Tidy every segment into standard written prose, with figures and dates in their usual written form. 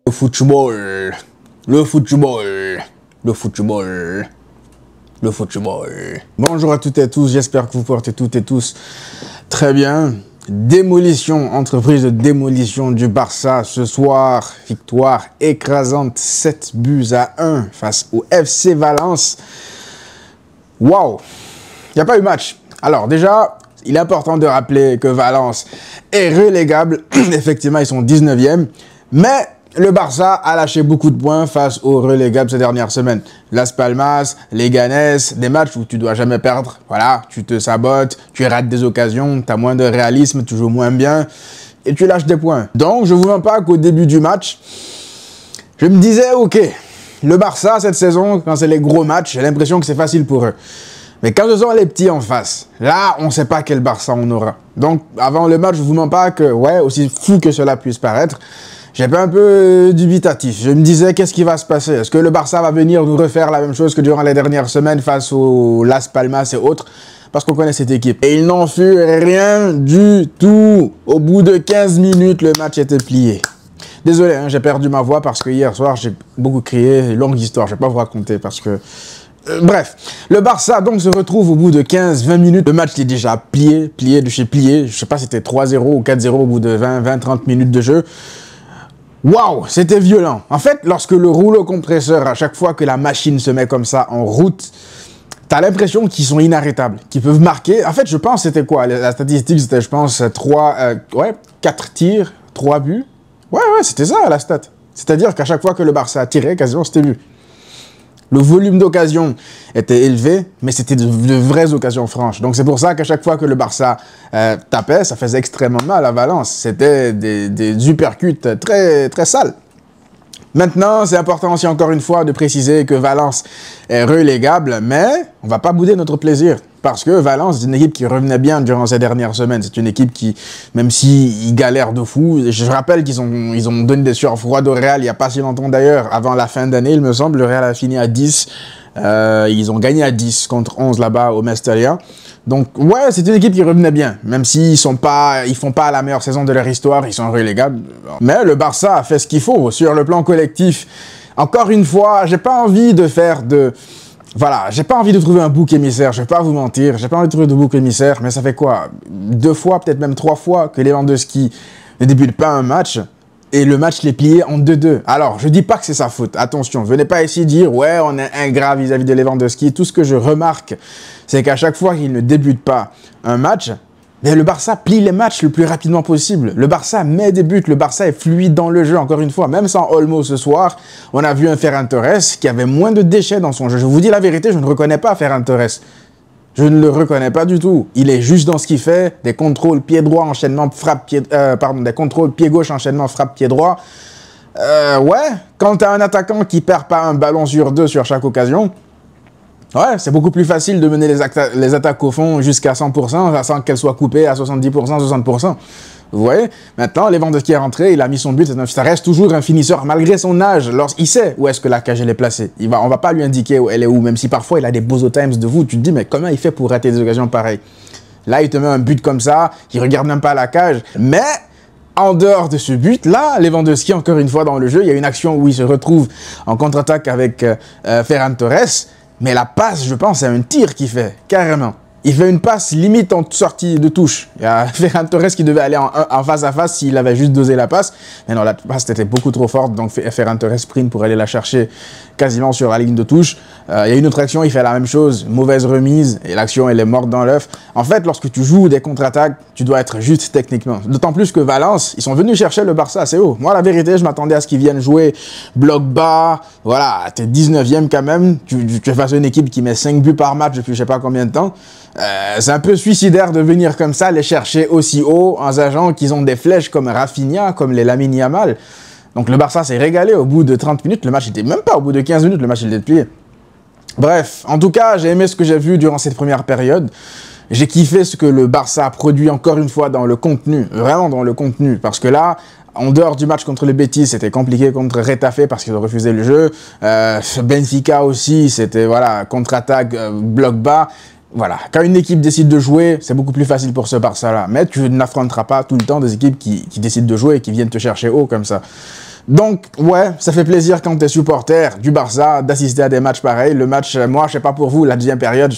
Le football, le football, le football, le football. Bonjour à toutes et à tous, j'espère que vous portez toutes et tous très bien. Démolition, entreprise de démolition du Barça ce soir. Victoire écrasante, 7-1 face au FC Valence. Waouh, il n'y a pas eu match. Alors déjà, il est important de rappeler que Valence est relégable. Effectivement, ils sont 19e. Mais le Barça a lâché beaucoup de points face aux relégables ces dernières semaines. Las Palmas, Leganés, des matchs où tu dois jamais perdre. Voilà, tu te sabotes, tu rates des occasions, tu as moins de réalisme, tu joues moins bien et tu lâches des points. Donc, je ne vous mens pas qu'au début du match, je me disais, ok, le Barça cette saison, quand c'est les gros matchs, j'ai l'impression que c'est facile pour eux. Mais quand ce sont les petits en face, là, on ne sait pas quel Barça on aura. Donc, avant le match, je ne vous mens pas que, ouais, aussi fou que cela puisse paraître, j'étais un peu dubitatif. Je me disais, qu'est-ce qui va se passer? Est-ce que le Barça va venir nous refaire la même chose que durant les dernières semaines face aux Las Palmas et autres? Parce qu'on connaît cette équipe. Et il n'en fut rien du tout. Au bout de 15 minutes, le match était plié. Désolé, hein, j'ai perdu ma voix parce que hier soir, j'ai beaucoup crié. Longue histoire, je ne vais pas vous raconter parce que... bref, le Barça donc se retrouve au bout de 15-20 minutes. Le match est déjà plié de chez plié. Je sais pas si c'était 3-0 ou 4-0 au bout de 20-30 minutes de jeu. Waouh, c'était violent. En fait, lorsque le rouleau compresseur, à chaque fois que la machine se met comme ça en route, t'as l'impression qu'ils sont inarrêtables, qu'ils peuvent marquer. En fait, je pense c'était quoi? La statistique, c'était, je pense, 4 tirs, 3 buts. Ouais, c'était ça, la stat. C'est-à-dire qu'à chaque fois que le Barça a tiré, quasiment, c'était but. Le volume d'occasions était élevé, mais c'était de vraies occasions franches. Donc c'est pour ça qu'à chaque fois que le Barça tapait, ça faisait extrêmement mal à Valence. C'était des uppercuts très, très sales. Maintenant, c'est important aussi encore une fois de préciser que Valence est relégable, mais on ne va pas bouder notre plaisir. Parce que Valence, c'est une équipe qui revenait bien durant ces dernières semaines. C'est une équipe qui, même s'ils galèrent de fou, je rappelle qu'ils ont donné des sueurs froides au Real il n'y a pas si longtemps d'ailleurs. Avant la fin d'année, il me semble, le Real a fini à 10. Ils ont gagné à 10 contre 11 là-bas au Mestalla. Donc, ouais, c'est une équipe qui revenait bien. Même s'ils font pas la meilleure saison de leur histoire, ils sont relégables. Mais le Barça a fait ce qu'il faut sur le plan collectif. Encore une fois, j'ai pas envie de faire de... Voilà, j'ai pas envie de trouver un bouc émissaire, je vais pas vous mentir, j'ai pas envie de trouver de bouc émissaire, mais ça fait quoi? 2 fois, peut-être même 3 fois que Lewandowski ne débute pas un match, et le match l'est plié en 2-2. Alors, je dis pas que c'est sa faute, attention, venez pas ici dire, ouais, on est ingrat vis-à-vis de Lewandowski. Tout ce que je remarque, c'est qu'à chaque fois qu'il ne débute pas un match, mais le Barça plie les matchs le plus rapidement possible. Le Barça met des buts, le Barça est fluide dans le jeu, encore une fois. Même sans Olmo ce soir, on a vu un Ferran Torres qui avait moins de déchets dans son jeu. Je vous dis la vérité, je ne reconnais pas Ferran Torres. Je ne le reconnais pas du tout. Il est juste dans ce qu'il fait. Des contrôles pied droit, enchaînement frappe pied... des contrôles pied gauche, enchaînement frappe pied droit. Ouais, quand tu as un attaquant qui perd pas un ballon sur 2 sur chaque occasion... Ouais, c'est beaucoup plus facile de mener les attaques au fond jusqu'à 100%, sans qu'elles soient coupées à 70%, 60%. Vous voyez? Maintenant, Lewandowski est rentré, il a mis son but, ça reste toujours un finisseur, malgré son âge. Il sait où est-ce que la cage elle est placée. On va pas lui indiquer où elle est où, même si parfois il a des beaux times de vous. Tu te dis, mais comment il fait pour rater des occasions pareilles? Là, il te met un but comme ça, il regarde même pas la cage. Mais... en dehors de ce but-là, Lewandowski, encore une fois dans le jeu, il y a une action où il se retrouve en contre-attaque avec Ferran Torres. Mais la passe, je pense, c'est un tir qu'il fait, carrément. Il fait une passe limite en sortie de touche. Il y a Ferran Torres qui devait aller en face à face s'il avait juste dosé la passe. Mais non, la passe était beaucoup trop forte, donc Ferran Torres sprint pour aller la chercher quasiment sur la ligne de touche. Il y a une autre action, il fait la même chose, mauvaise remise, et l'action elle est morte dans l'œuf. En fait, lorsque tu joues des contre-attaques, tu dois être juste techniquement. D'autant plus que Valence, ils sont venus chercher le Barça assez haut. Moi, la vérité, je m'attendais à ce qu'ils viennent jouer bloc bas. Voilà, t'es 19e quand même. Tu es face à une équipe qui met 5 buts par match depuis je sais pas combien de temps. C'est un peu suicidaire de venir comme ça, les chercher aussi haut, en sachant qu'ils ont des flèches comme Rafinha, comme les Lamine Yamal. Donc le Barça s'est régalé au bout de 30 minutes. Le match était même pas au bout de 15 minutes, le match était plié. Bref, en tout cas, j'ai aimé ce que j'ai vu durant cette première période. J'ai kiffé ce que le Barça a produit encore une fois dans le contenu, vraiment dans le contenu. Parce que là, en dehors du match contre le Betis, c'était compliqué contre Retafe parce qu'ils ont refusé le jeu. Benfica aussi, c'était voilà, contre-attaque, bloc bas. Voilà, quand une équipe décide de jouer, c'est beaucoup plus facile pour ce Barça-là. Mais tu n'affronteras pas tout le temps des équipes qui décident de jouer et qui viennent te chercher haut comme ça. Donc, ouais, ça fait plaisir quand tu es supporter du Barça d'assister à des matchs pareils. Le match, moi, je sais pas pour vous, la deuxième période,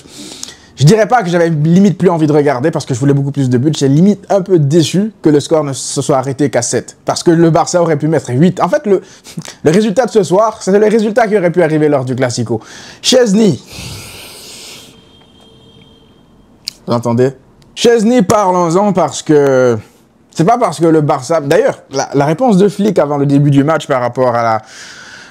je dirais pas que j'avais limite plus envie de regarder parce que je voulais beaucoup plus de buts. J'ai limite un peu déçu que le score ne se soit arrêté qu'à 7. Parce que le Barça aurait pu mettre 8. En fait, le résultat de ce soir, c'est le résultat qui aurait pu arriver lors du Classico. Chesney. Vous entendez? Chesney, parlons-en parce que... C'est pas parce que le Barça... D'ailleurs, la réponse de Flick avant le début du match par rapport à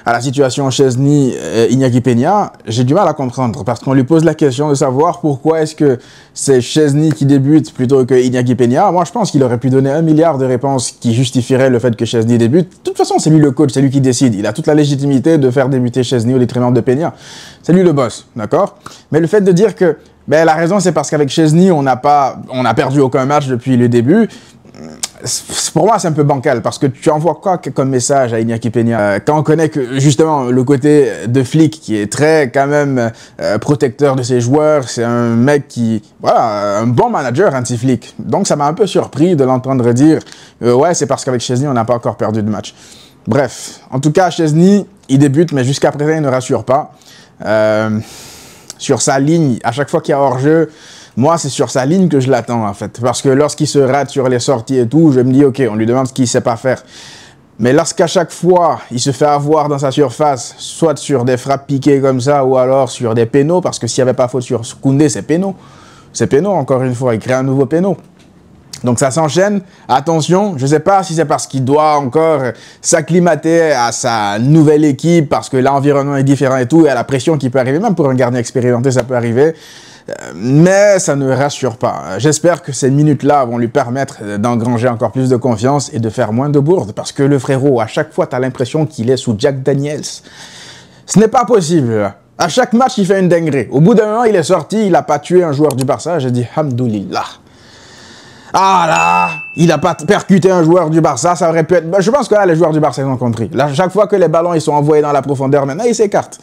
la situation Chesney et Iñaki Peña, j'ai du mal à comprendre. Parce qu'on lui pose la question de savoir pourquoi est-ce que c'est Chesney qui débute plutôt que Iñaki Peña. Moi, je pense qu'il aurait pu donner 1 milliard de réponses qui justifieraient le fait que Chesney débute. De toute façon, c'est lui le coach, c'est lui qui décide. Il a toute la légitimité de faire débuter Chesney au détriment de Peña. C'est lui le boss, d'accord? Mais le fait de dire que la raison, c'est parce qu'avec Chesney, on a perdu aucun match depuis le début. Pour moi, c'est un peu bancal parce que tu envoies quoi comme message à Iñaki Peña quand on connaît que justement le côté de Flick qui est très quand même protecteur de ses joueurs, c'est un mec qui, voilà, un bon manager anti-Flick. Donc ça m'a un peu surpris de l'entendre dire ouais, c'est parce qu'avec Chesney, on n'a pas encore perdu de match. Bref, en tout cas, Chesney, il débute, mais jusqu'à présent, il ne rassure pas. Sur sa ligne, à chaque fois qu'il y a hors-jeu, moi, c'est sur sa ligne que je l'attends, en fait. Parce que lorsqu'il se rate sur les sorties et tout, je me dis, OK, on lui demande ce qu'il ne sait pas faire. Mais lorsqu'à chaque fois, il se fait avoir dans sa surface, soit sur des frappes piquées comme ça, ou alors sur des pénaux, parce que s'il n'y avait pas faute sur Koundé, c'est pénaux. C'est pénaux, encore une fois, il crée un nouveau pénaux. Donc ça s'enchaîne. Attention, je ne sais pas si c'est parce qu'il doit encore s'acclimater à sa nouvelle équipe, parce que l'environnement est différent et tout, et à la pression qui peut arriver, même pour un gardien expérimenté, ça peut arriver. Mais ça ne rassure pas. J'espère que ces minutes-là vont lui permettre d'engranger encore plus de confiance et de faire moins de bourdes, parce que le frérot, à chaque fois, tu as l'impression qu'il est sous Jack Daniels. Ce n'est pas possible. À chaque match, il fait une dinguerie. Au bout d'un moment, il est sorti, il n'a pas tué un joueur du Barça. J'ai dit, hamdoulillah. Ah là, il n'a pas percuté un joueur du Barça, ça aurait pu être... Je pense que là, les joueurs du Barça, ils ont compris. Là, chaque fois que les ballons ils sont envoyés dans la profondeur, maintenant, ils s'écartent.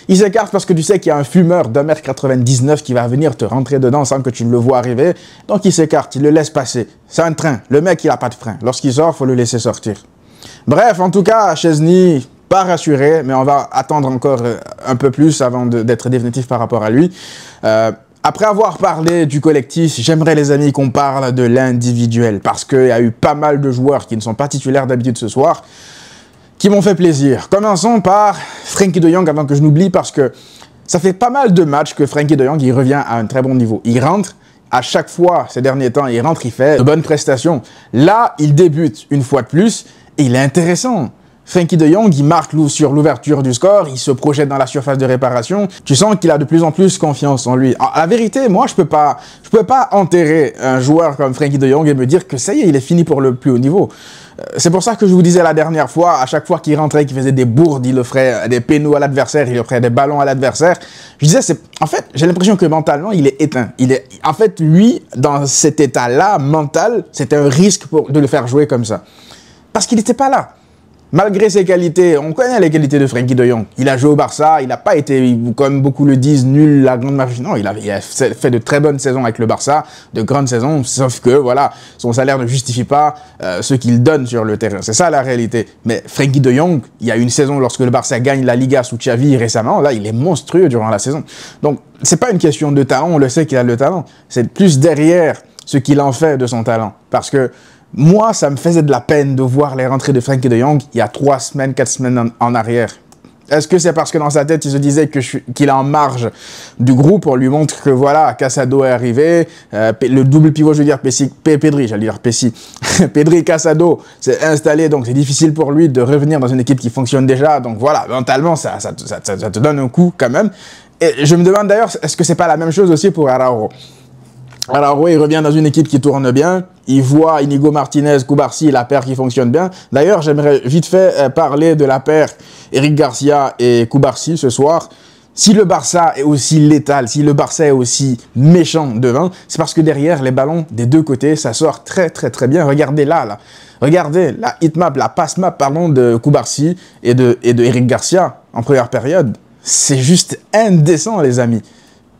Ils s'écartent parce que tu sais qu'il y a un fumeur d'1m99 qui va venir te rentrer dedans sans que tu ne le vois arriver. Donc, il s'écarte, il le laisse passer. C'est un train. Le mec, il n'a pas de frein. Lorsqu'il sort, il faut le laisser sortir. Bref, en tout cas, Chesney, pas rassuré, mais on va attendre encore un peu plus avant d'être définitif par rapport à lui. Après avoir parlé du collectif, j'aimerais les amis qu'on parle de l'individuel parce qu'il y a eu pas mal de joueurs qui ne sont pas titulaires d'habitude ce soir qui m'ont fait plaisir. Commençons par Frenkie de Jong avant que je n'oublie parce que ça fait pas mal de matchs que Frenkie de Jong il revient à un très bon niveau. Il rentre à chaque fois ces derniers temps, il rentre, il fait de bonnes prestations. Là, il débute une fois de plus et il est intéressant. Frenkie de Jong, il marque sur l'ouverture du score, il se projette dans la surface de réparation. Tu sens qu'il a de plus en plus confiance en lui. La vérité, moi, je peux pas enterrer un joueur comme Frenkie de Jong et me dire que ça y est, il est fini pour le plus haut niveau. C'est pour ça que je vous disais la dernière fois, à chaque fois qu'il rentrait, qu'il faisait des bourdes, il offrait des pénaux à l'adversaire, il offrait des ballons à l'adversaire. Je disais, en fait, j'ai l'impression que mentalement, il est éteint. En fait, lui, dans cet état-là, mental, c'était un risque de le faire jouer comme ça. Parce qu'il n'était pas là. Malgré ses qualités, on connaît les qualités de Frenkie de Jong. Il a joué au Barça, il n'a pas été, comme beaucoup le disent, nul la grande marche. Non, il a fait de très bonnes saisons avec le Barça, de grandes saisons, sauf que, voilà, son salaire ne justifie pas ce qu'il donne sur le terrain. C'est ça la réalité. Mais Frenkie de Jong, il y a une saison lorsque le Barça gagne la Liga sous Xavi récemment, là, il est monstrueux durant la saison. Donc, c'est pas une question de talent, on le sait qu'il a le talent. C'est plus derrière ce qu'il en fait de son talent. Parce que, moi, ça me faisait de la peine de voir les rentrées de Frenkie de Jong il y a 3 semaines, 4 semaines en arrière. Est-ce que c'est parce que dans sa tête, il se disait qu'il est en marge du groupe? On lui montre que voilà, Casado est arrivé, le double pivot, je veux dire, Pedri, j'allais dire Pessi. Pedri Casado s'est installé, donc c'est difficile pour lui de revenir dans une équipe qui fonctionne déjà. Donc voilà, mentalement, ça te donne un coup quand même. Et je me demande d'ailleurs, est-ce que c'est pas la même chose aussi pour Araujo? Araujo, il revient dans une équipe qui tourne bien. Il voit Inigo Martinez, Cubarsí, la paire qui fonctionne bien. D'ailleurs, j'aimerais vite fait parler de la paire Eric Garcia et Cubarsí ce soir. Si le Barça est aussi létal, si le Barça est aussi méchant devant, c'est parce que derrière, les ballons des deux côtés, ça sort très très très bien. Regardez là. Regardez la hitmap, la passe map, pardon, de Cubarsí et de Eric Garcia en première période. C'est juste indécent, les amis.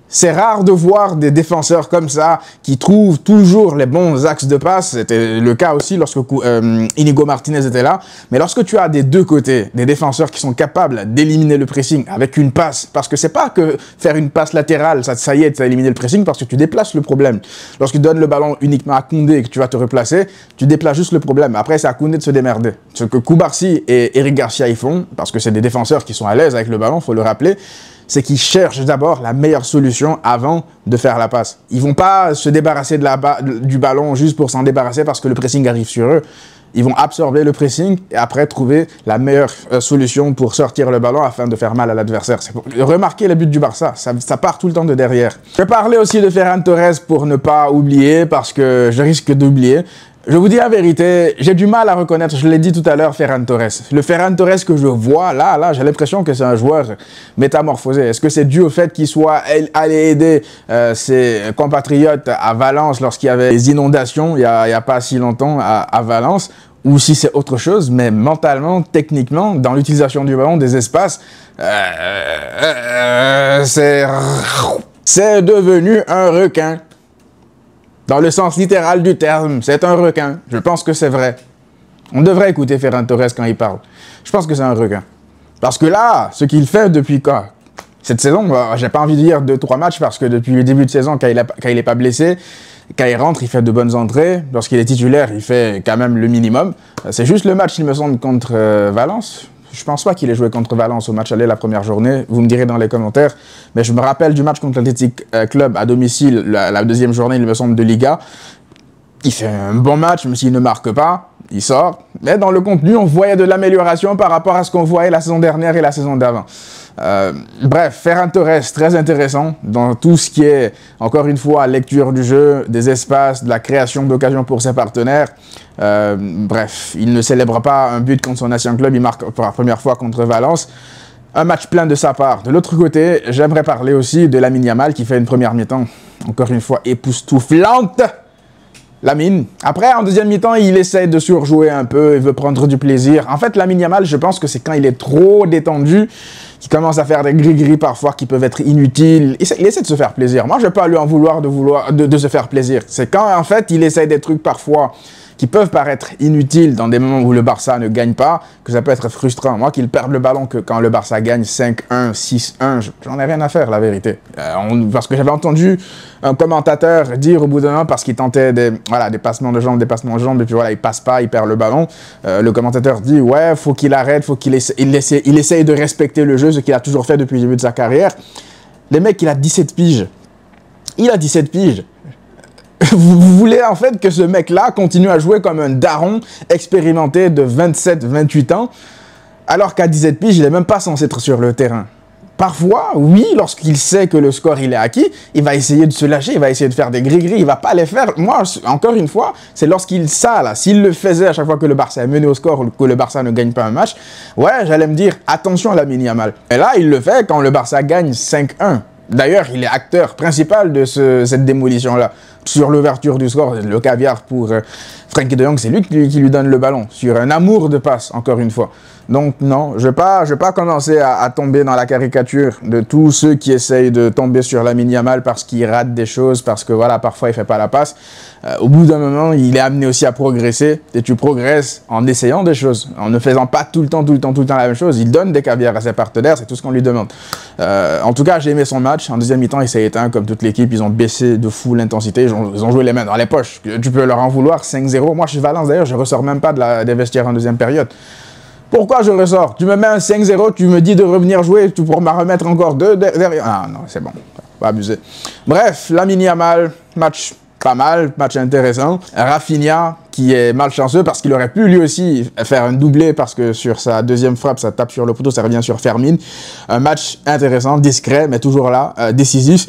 C'est rare de voir des défenseurs comme ça qui trouvent toujours les bons axes de passe. C'était le cas aussi lorsque Inigo Martinez était là. Mais lorsque tu as des deux côtés, des défenseurs qui sont capables d'éliminer le pressing avec une passe, parce que c'est pas que faire une passe latérale, ça y est, tu as éliminé le pressing parce que tu déplaces le problème. Lorsque tu donnes le ballon uniquement à Koundé et que tu vas te replacer, tu déplaces juste le problème. Après, c'est à Koundé de se démerder. Ce que Koubarsi et Eric Garcia y font, parce que c'est des défenseurs qui sont à l'aise avec le ballon, faut le rappeler, c'est qu'ils cherchent d'abord la meilleure solution avant de faire la passe. Ils vont pas se débarrasser du ballon juste pour s'en débarrasser parce que le pressing arrive sur eux. Ils vont absorber le pressing et après trouver la meilleure solution pour sortir le ballon afin de faire mal à l'adversaire. Remarquez les buts du Barça, ça part tout le temps de derrière. Je vais parler aussi de Ferran Torres pour ne pas oublier parce que je risque d'oublier. Je vous dis la vérité, j'ai du mal à reconnaître, je l'ai dit tout à l'heure, Ferran Torres. Le Ferran Torres que je vois, là, j'ai l'impression que c'est un joueur métamorphosé. Est-ce que c'est dû au fait qu'il soit allé aider ses compatriotes à Valence lorsqu'il y avait des inondations, il y a pas si longtemps, à Valence, ou si c'est autre chose, mais mentalement, techniquement, dans l'utilisation du ballon, des espaces, c'est devenu un requin. Dans le sens littéral du terme, c'est un requin. Je pense que c'est vrai. On devrait écouter Ferran Torres quand il parle. Je pense que c'est un requin. Parce que là, ce qu'il fait depuis quoi? Cette saison, j'ai pas envie de dire 2-3 matchs parce que depuis le début de saison, quand il est pas blessé, quand il rentre, il fait de bonnes entrées. Lorsqu'il est titulaire, il fait quand même le minimum. C'est juste le match, il me semble, contre Valence. Je pense pas qu'il ait joué contre Valence au match aller la première journée. Vous me direz dans les commentaires. Mais je me rappelle du match contre l'Athletic Club à domicile, la deuxième journée, il me semble, de Liga. Il fait un bon match, même s'il ne marque pas. Il sort. Mais dans le contenu, on voyait de l'amélioration par rapport à ce qu'on voyait la saison dernière et la saison d'avant. Bref, Ferran Torres, très intéressant dans tout ce qui est, encore une fois, lecture du jeu, des espaces, de la création d'occasions pour ses partenaires. Bref, il ne célèbre pas un but contre son ancien club, il marque pour la première fois contre Valence. Un match plein de sa part. De l'autre côté, j'aimerais parler aussi de Lamine Yamal qui fait une première mi-temps, encore une fois, époustouflante. Lamine. Après, en deuxième mi-temps, il essaie de surjouer un peu, il veut prendre du plaisir. En fait, Lamine Yamal, je pense que c'est quand il est trop détendu qu'il commence à faire des gris-gris parfois qui peuvent être inutiles. Il essaie de se faire plaisir. Moi, je ne vais pas lui en vouloir de se faire plaisir. C'est quand, en fait, il essaie des trucs parfois qui peuvent paraître inutiles dans des moments où le Barça ne gagne pas, que ça peut être frustrant. Moi, qu'il perde le ballon que quand le Barça gagne 5-1, 6-1, j'en ai rien à faire, la vérité. Parce que j'avais entendu un commentateur dire au bout d'un moment, parce qu'il tentait des passements de jambes, et puis voilà, il passe pas, il perd le ballon. Le commentateur dit, ouais, faut qu'il arrête, faut qu'il essaye de respecter le jeu, ce qu'il a toujours fait depuis le début de sa carrière. Le mec, il a 17 piges. Il a 17 piges. Vous voulez en fait que ce mec-là continue à jouer comme un daron expérimenté de 27-28 ans, alors qu'à 17 piges, il n'est même pas censé être sur le terrain. Parfois, oui, lorsqu'il sait que le score il est acquis, il va essayer de se lâcher, il va essayer de faire des gris-gris, il va pas les faire. Moi, encore une fois, c'est lorsqu'il ça là, s'il le faisait à chaque fois que le Barça est mené au score ou que le Barça ne gagne pas un match, ouais, j'allais me dire attention à Lamine Yamal. Et là, il le fait quand le Barça gagne 5-1. D'ailleurs, il est acteur principal de cette démolition-là. Sur l'ouverture du score, le caviar pour Frenkie de Jong, c'est lui qui lui donne le ballon. Sur un amour de passe, encore une fois. Donc non, je vais pas commencer à tomber dans la caricature de tous ceux qui essayent de tomber sur Lamine Yamal parce qu'il rate des choses, parce que voilà, parfois il fait pas la passe. Au bout d'un moment, il est amené aussi à progresser. Et tu progresses en essayant des choses, en ne faisant pas tout le temps la même chose. Il donne des caviars à ses partenaires, c'est tout ce qu'on lui demande. En tout cas, j'ai aimé son match. En deuxième mi-temps, il s'est éteint comme toute l'équipe. Ils ont baissé de fou l'intensité. Ils ont joué les mains dans les poches. Tu peux leur en vouloir 5-0. Moi, je suis Valence d'ailleurs, je ressors même pas des vestiaires en deuxième période. Pourquoi je ressors? Tu me mets un 5-0, tu me dis de revenir jouer, tu pourras me remettre encore 2 derrière. Ah non, c'est bon, pas abuser. Bref, Lamine Yamal, match pas mal, match intéressant. Rafinha, qui est malchanceux parce qu'il aurait pu lui aussi faire un doublé parce que sur sa deuxième frappe, ça tape sur le poteau, ça revient sur Fermin. Un match intéressant, discret, mais toujours là, décisif.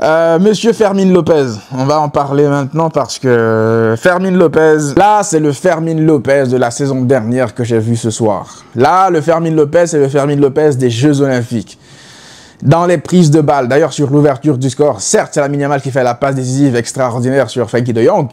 Monsieur Fermin Lopez, on va en parler maintenant parce que Fermin Lopez, là c'est le Fermin Lopez de la saison dernière que j'ai vu ce soir. Là, le Fermin Lopez, c'est le Fermin Lopez des Jeux Olympiques. Dans les prises de balles, d'ailleurs sur l'ouverture du score, certes c'est Lamine Yamal qui fait la passe décisive extraordinaire sur Frenkie de Jong,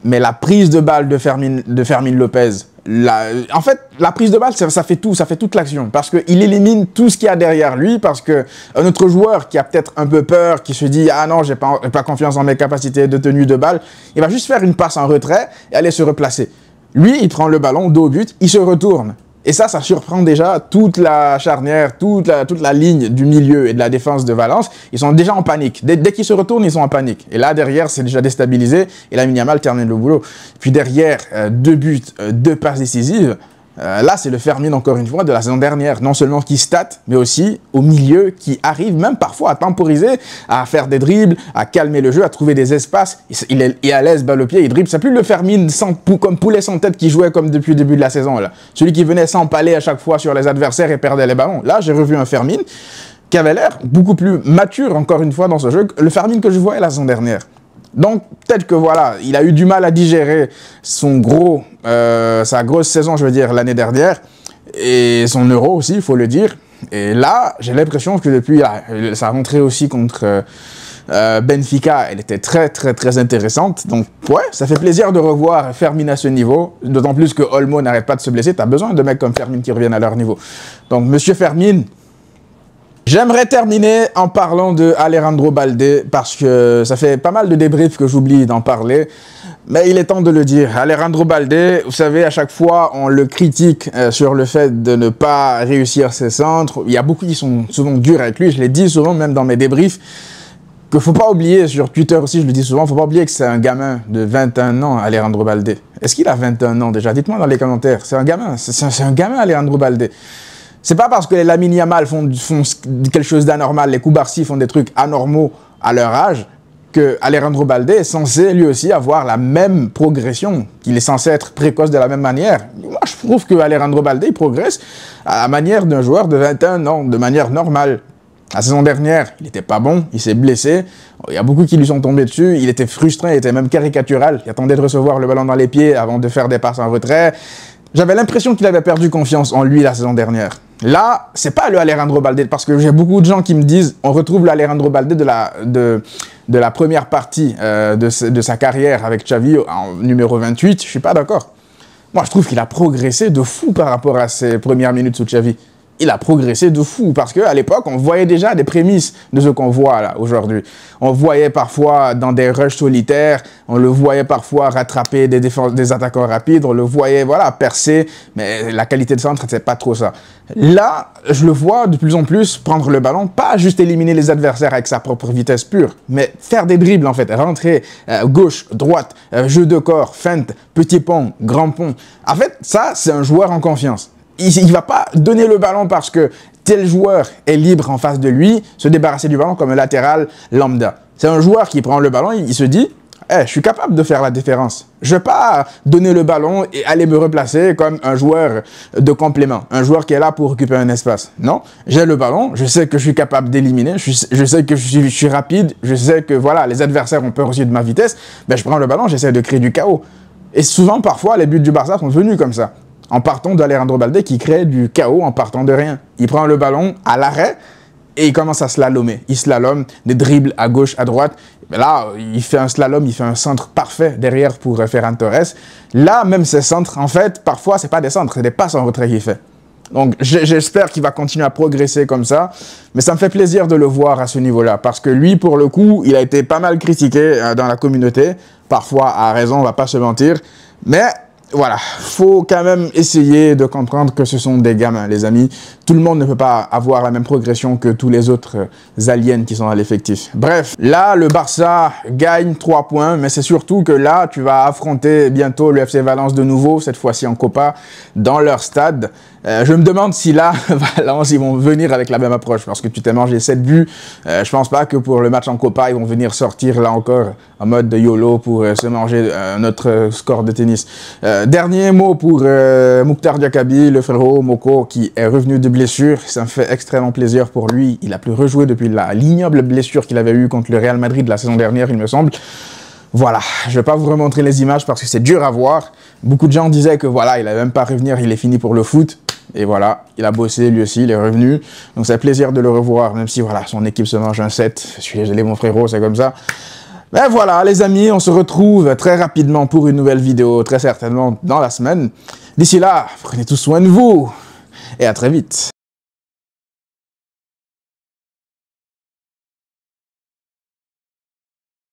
mais la prise de balle de Fermin Lopez, En fait, la prise de balle, ça fait tout, ça fait toute l'action. Parce qu'il élimine tout ce qu'il y a derrière lui. Parce qu'un autre joueur qui a peut-être un peu peur, qui se dit « Ah non, j'ai pas confiance en mes capacités de tenue de balle », il va juste faire une passe en retrait et aller se replacer. Lui, il prend le ballon, dos au but, il se retourne. Et ça surprend déjà toute la charnière, toute la ligne du milieu et de la défense de Valence. Ils sont déjà en panique. Dès qu'ils se retournent, ils sont en panique. Et là, derrière, c'est déjà déstabilisé. Et Lamine Yamal termine le boulot. Puis derrière, 2 buts, 2 passes décisives. Là, c'est le Fermin, encore une fois, de la saison dernière. Non seulement qui state, mais aussi au milieu, qui arrive même parfois à temporiser, à faire des dribbles, à calmer le jeu, à trouver des espaces. Il est à l'aise, balle au pied, il dribble. C'est plus le Fermin comme poulet sans tête qui jouait comme depuis le début de la saison. Là. Celui qui venait s'empaler à chaque fois sur les adversaires et perdait les ballons. Là, j'ai revu un Fermin qui avait l'air beaucoup plus mature, encore une fois, dans ce jeu, que le Fermin que je voyais la saison dernière. Donc, peut-être que voilà, il a eu du mal à digérer sa grosse saison, je veux dire, l'année dernière, et son Euro aussi, il faut le dire. Et là, j'ai l'impression que depuis sa rentrée aussi contre Benfica, elle était très intéressante. Donc, ouais, ça fait plaisir de revoir Fermin à ce niveau, d'autant plus que Olmo n'arrête pas de se blesser. Tu as besoin de mecs comme Fermin qui reviennent à leur niveau. Donc, monsieur Fermin... J'aimerais terminer en parlant de Alejandro Balde parce que ça fait pas mal de débriefs que j'oublie d'en parler, mais il est temps de le dire. Alejandro Balde, vous savez, à chaque fois, on le critique sur le fait de ne pas réussir ses centres. Il y a beaucoup qui sont souvent durs avec lui, je l'ai dit souvent, même dans mes débriefs, qu'il faut pas oublier, sur Twitter aussi, je le dis souvent, faut pas oublier que c'est un gamin de 21 ans, Alejandro Balde. Est-ce qu'il a 21 ans déjà? Dites-moi dans les commentaires. C'est un gamin, c'est un gamin, Alejandro Balde. C'est pas parce que les Lamine Yamal font quelque chose d'anormal, les Koubarsi font des trucs anormaux à leur âge, que Alejandro Balde est censé lui aussi avoir la même progression, qu'il est censé être précoce de la même manière. Moi, je trouve que Alejandro Balde, il progresse à la manière d'un joueur de 21 ans, de manière normale. La saison dernière, il n'était pas bon, il s'est blessé, il y a beaucoup qui lui sont tombés dessus, il était frustré, il était même caricatural, il attendait de recevoir le ballon dans les pieds avant de faire des passes en retrait. J'avais l'impression qu'il avait perdu confiance en lui la saison dernière. Là, c'est pas le Alejandro Balde, parce que j'ai beaucoup de gens qui me disent on retrouve l'Alejandro Balde de la première partie de sa carrière avec Xavi en numéro 28. Je suis pas d'accord. Moi, je trouve qu'il a progressé de fou par rapport à ses premières minutes sous Xavi. Il a progressé de fou, parce qu'à l'époque, on voyait déjà des prémices de ce qu'on voit là aujourd'hui. On voyait parfois dans des rushs solitaires, on le voyait parfois rattraper des attaquants rapides, on le voyait voilà, percer, mais la qualité de centre, c'est pas trop ça. Là, je le vois de plus en plus prendre le ballon, pas juste éliminer les adversaires avec sa propre vitesse pure, mais faire des dribbles en fait, rentrer gauche, droite, jeu de corps, feinte, petit pont, grand pont. En fait, ça, c'est un joueur en confiance. Il ne va pas donner le ballon parce que tel joueur est libre en face de lui, se débarrasser du ballon comme un latéral lambda. C'est un joueur qui prend le ballon, il se dit hey, « je suis capable de faire la différence. Je ne vais pas donner le ballon et aller me replacer comme un joueur de complément, un joueur qui est là pour occuper un espace. Non, j'ai le ballon, je sais que je suis capable d'éliminer, je sais que je suis rapide, je sais que voilà, les adversaires ont peur aussi de ma vitesse, ben, je prends le ballon, j'essaie de créer du chaos. » Et souvent, parfois, les buts du Barça sont venus comme ça. En partant d'Alejandro Balde qui crée du chaos en partant de rien. Il prend le ballon à l'arrêt et il commence à slalomer. Il slalome, des dribbles à gauche, à droite. Mais là, il fait un slalom, il fait un centre parfait derrière pour Ferran Torres. Là, même ces centres, en fait, parfois, c'est pas des centres, c'est des passes en retrait qu'il fait. Donc, j'espère qu'il va continuer à progresser comme ça. Mais ça me fait plaisir de le voir à ce niveau-là. Parce que lui, pour le coup, il a été pas mal critiqué dans la communauté. Parfois, à raison, on va pas se mentir. Mais... voilà, faut quand même essayer de comprendre que ce sont des gamins, les amis. Tout le monde ne peut pas avoir la même progression que tous les autres aliens qui sont à l'effectif. Bref, là, le Barça gagne 3 points, mais c'est surtout que là, tu vas affronter bientôt le FC Valence de nouveau, cette fois-ci en Copa, dans leur stade. Je me demande si là, Valence, ils vont venir avec la même approche, parce que tu t'es mangé 7 buts. Je pense pas que pour le match en Copa, ils vont venir sortir là encore en mode de YOLO pour se manger notre score de tennis. Dernier mot pour Mouktar Diakaby, le frérot Moko, qui est revenu de blessure. Ça me fait extrêmement plaisir pour lui. Il a plus rejoué depuis l'ignoble blessure qu'il avait eue contre le Real Madrid la saison dernière, il me semble. Voilà, je vais pas vous remontrer les images parce que c'est dur à voir. Beaucoup de gens disaient que voilà, il allait même pas revenir, il est fini pour le foot. Et voilà, il a bossé lui aussi, il est revenu. Donc c'est un plaisir de le revoir, même si voilà, son équipe se mange un 7. Je suis désolé mon frérot, c'est comme ça. Mais voilà les amis, on se retrouve très rapidement pour une nouvelle vidéo, très certainement dans la semaine. D'ici là, prenez tout soin de vous et à très vite.